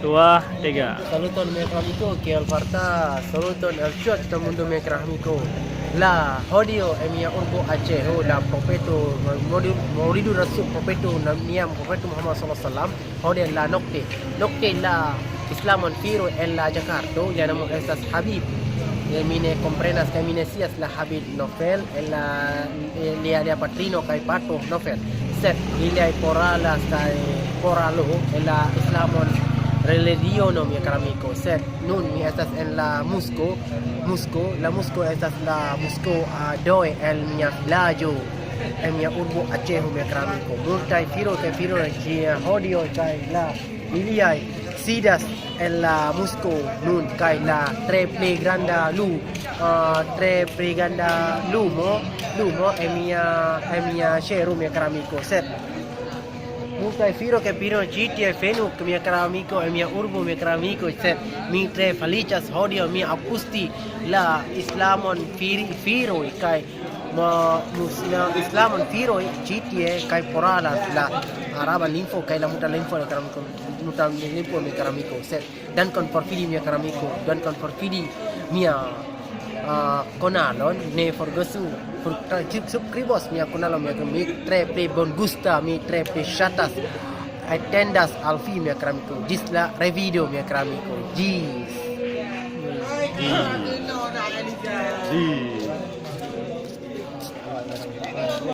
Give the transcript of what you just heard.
dua, tiga. Saluton miei amico che al farta saluton al ciot del mondo miei amico. La odio e mia urbo Aceh la profeto Mauridu Rasul profeto mia profeto Muhammad sallallahu alaihi wasallam odio la nocte la Islamon firo e la Jakarta ya namo estas Habib. Mine comprenas que mine sias la Habib Nofel e lia patrino kai pato Nofel. Sed iliai poralas kai poralo e la Islamon religiono mia caro amico. Sed nun mi estas en la Musco estas la Musco a doe el mia vilaggio el mia urbo Aceh mia caro amico. Multaj firo ĝia odio kaj la iliaj sidas en la Musco nun kaj la tre plej granda lumo en mia ŝero mia caro amico. Sed multaj firo che piro GT fenu mia caro amico e mia urbo mia caro amico se mi tre feliĉas hodiaŭ mi akusti la islamon firoj kaj islamon firoj ĉi tie kaj poralas la araba lingvo kaj la muta lingvo mia caro amico sed dankon por fidi mia caro amico dankon por fidi mia konalon ne forgesu subscribos mia konalon mi tre plej bongusta mi tre plej ŝatas atendas al fi mia caro amico ĝis la revido mia caro amico ĝis Ĝis.